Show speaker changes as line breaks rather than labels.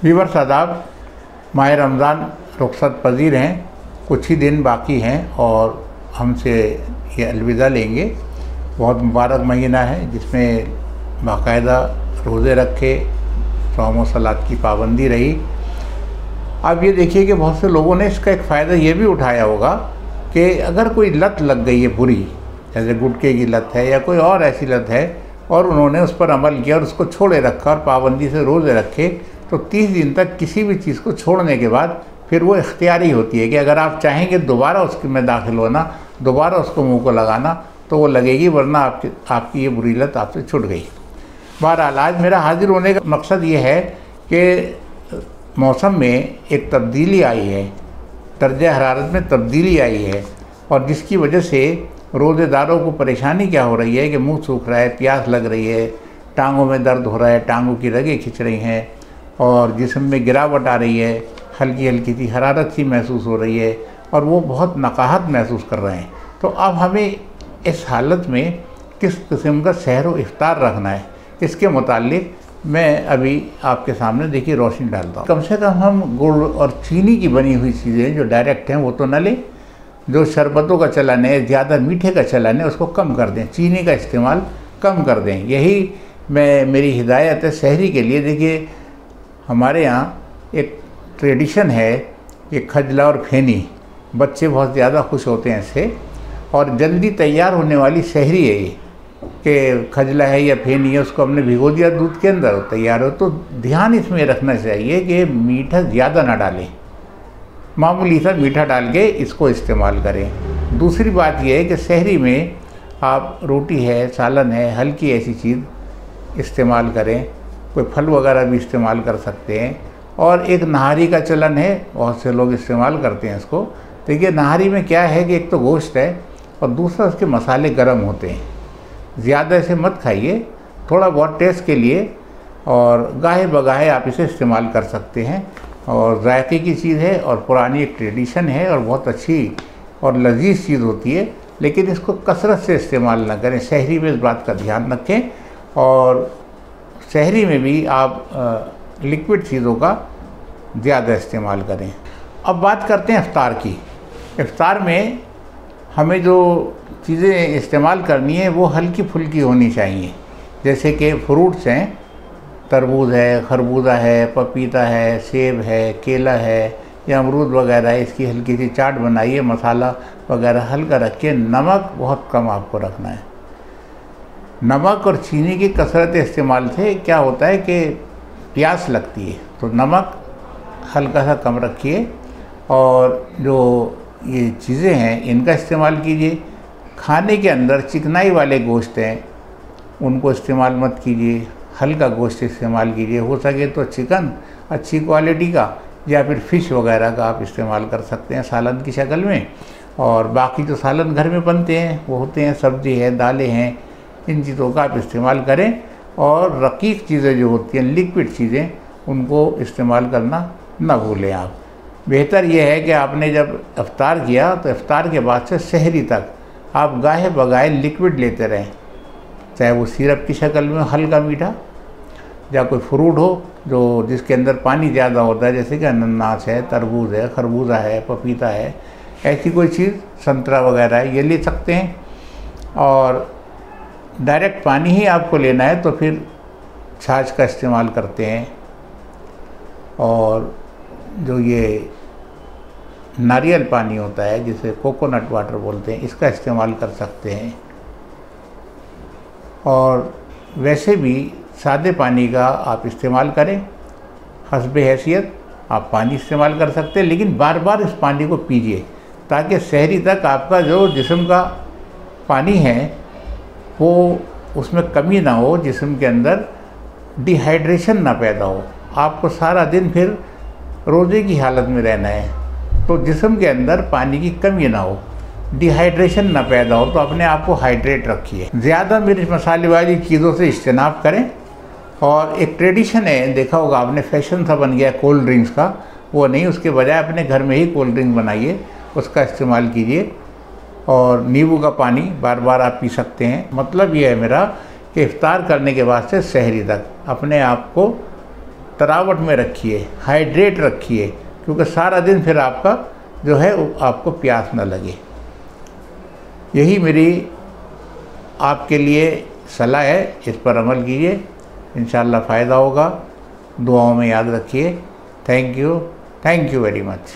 Viewers आदाब, माह रमज़ान रुखसत पजीर हैं, कुछ ही दिन बाकी हैं और हमसे ये अलविदा लेंगे। बहुत मुबारक महीना है जिसमें बाकायदा रोज़े रखे, सौम व सलात की पाबंदी रही। अब ये देखिए कि बहुत से लोगों ने इसका एक फ़ायदा ये भी उठाया होगा कि अगर कोई लत लग गई है बुरी, जैसे गुटखे की लत है या कोई और ऐसी लत है, और उन्होंने उस पर अमल किया और उसको छोड़े रखा और पाबंदी से रोज़े रखे, तो 30 दिन तक किसी भी चीज़ को छोड़ने के बाद फिर वो इख्तियारी होती है कि अगर आप चाहेंगे दोबारा उसके में दाखिल होना, दोबारा उसको मुंह को लगाना, तो वो लगेगी, वरना आपकी ये बुरी लत आपसे छूट गई। बहरहाल आज मेरा हाजिर होने का मकसद ये है कि मौसम में एक तब्दीली आई है, दर्जा हरारत में तब्दीली आई है, और जिसकी वजह से रोज़ेदारों को परेशानी क्या हो रही है कि मुंह सूख रहा है, प्यास लग रही है, टांगों में दर्द हो रहा है, टांगों की रगें खिंच रही हैं और जिस्म में गिरावट आ रही है, हल्की हल्की सी हरारत सी महसूस हो रही है और वो बहुत नकाहत महसूस कर रहे हैं। तो अब हमें इस हालत में किस किस्म का सहर व इफ्तार रखना है, इसके मुताल्लिक मैं अभी आपके सामने देखिए रोशनी डालता हूँ। कम से कम हम गुड़ और चीनी की बनी हुई चीज़ें जो डायरेक्ट हैं वो तो न लें। जो शरबतों का चलन है, ज़्यादा मीठे का चलन है, उसको कम कर दें, चीनी का इस्तेमाल कम कर दें। यही मेरी हिदायत है सहरी के लिए। देखिए हमारे यहाँ एक ट्रेडिशन है कि खजला और फेनी, बच्चे बहुत ध्यादा खुश होते हैं इससे, और जल्दी तैयार होने वाली सहरी है ये कि खजला है या फेनी है, उसको हमने भिगो दिया दूध के अंदर, तैयार हो। तो ध्यान इसमें रखना चाहिए कि मीठा ज़्यादा ना डालें, मामूली सा मीठा डाल के इसको इस्तेमाल करें। दूसरी बात यह है कि सहरी में आप रोटी है, सालन है, हल्की ऐसी चीज़ इस्तेमाल करें, कोई फल वगैरह भी इस्तेमाल कर सकते हैं। और एक नहारी का चलन है, बहुत से लोग इस्तेमाल करते हैं इसको। देखिए नहारी में क्या है कि एक तो गोश्त है और दूसरा उसके मसाले गर्म होते हैं। ज़्यादा इसे मत खाइए, थोड़ा बहुत टेस्ट के लिए, और गाहे बगाहे आप इसे इस्तेमाल कर सकते हैं। और जायके की चीज़ है और पुरानी एक ट्रेडिशन है और बहुत अच्छी और लजीज चीज़ होती है, लेकिन इसको कसरत से इस्तेमाल ना करें। सहरी में इस बात का ध्यान रखें, और सहरी में भी आप लिक्विड चीज़ों का ज़्यादा इस्तेमाल करें। अब बात करते हैं इफ्तार की। इफ्तार में हमें जो चीज़ें इस्तेमाल करनी है वो हल्की फुल्की होनी चाहिए, जैसे कि फ्रूट्स हैं, तरबूज है, खरबूजा है, पपीता है, सेब है, केला है या अमरूद वगैरह है। इसकी हल्की सी चाट बनाइए, मसाला वगैरह हल्का रखिए। नमक बहुत कम आपको रखना है। नमक और चीनी की कसरत इस्तेमाल से क्या होता है कि प्यास लगती है, तो नमक हल्का सा कम रखिए। और जो ये चीज़ें हैं इनका इस्तेमाल कीजिए। खाने के अंदर चिकनाई वाले गोश्त हैं उनको इस्तेमाल मत कीजिए, हल्का गोश्त इस्तेमाल कीजिए। हो सके तो चिकन अच्छी क्वालिटी का या फिर फ़िश वगैरह का आप इस्तेमाल कर सकते हैं सालन की शक्ल में। और बाकी जो सालन घर में बनते हैं वो होते हैं, सब्ज़ी है, दालें हैं, इन चीज़ों का आप इस्तेमाल करें। और रकीक चीज़ें जो होती हैं, लिक्विड चीज़ें, उनको इस्तेमाल करना न भूलें आप। बेहतर यह है कि आपने जब इफ्तार किया तो इफ्तार के बाद से सहरी तक आप गाहे बगाहे लिक्विड लेते रहें, चाहे वो सिरप की शक्ल में हल्का मीठा, या कोई फ्रूट हो जो जिसके अंदर पानी ज़्यादा होता है, जैसे कि अनानास है, तरबूज है, खरबूजा है, पपीता है, ऐसी कोई चीज़, संतरा वगैरह है, ये ले सकते हैं। और डायरेक्ट पानी ही आपको लेना है तो फिर छाछ का इस्तेमाल करते हैं। और जो ये नारियल पानी होता है जिसे कोकोनट वाटर बोलते हैं, इसका इस्तेमाल कर सकते हैं। और वैसे भी सादे पानी का आप इस्तेमाल करें, हस्बे हैसियत आप पानी इस्तेमाल कर सकते हैं, लेकिन बार बार इस पानी को पीजिए ताकि सहरी तक आपका जो जिस्म का पानी है वो उसमें कमी ना हो, जिस्म के अंदर डिहाइड्रेशन ना पैदा हो। आपको सारा दिन फिर रोज़े की हालत में रहना है, तो जिस्म के अंदर पानी की कमी ना हो, डिहाइड्रेशन ना पैदा हो, तो अपने आप को हाइड्रेट रखिए। ज़्यादा मिर्च मसाले वाली चीज़ों से इज्तनाब करें। और एक ट्रेडिशन है, देखा होगा आपने, फैशन सा बन गया कोल्ड ड्रिंक्स का, वो नहीं, उसके बजाय अपने घर में ही कोल्ड ड्रिंक बनाइए, उसका इस्तेमाल कीजिए। और नींबू का पानी बार बार आप पी सकते हैं। मतलब ये है मेरा कि इफ्तार करने के बाद से सहरी तक अपने आप को तरावट में रखिए, हाइड्रेट रखिए, क्योंकि सारा दिन फिर आपका जो है आपको प्यास न लगे। यही मेरी आपके लिए सलाह है, इस पर अमल कीजिए, इंशाअल्लाह फ़ायदा होगा। दुआओं में याद रखिए। Thank you very much.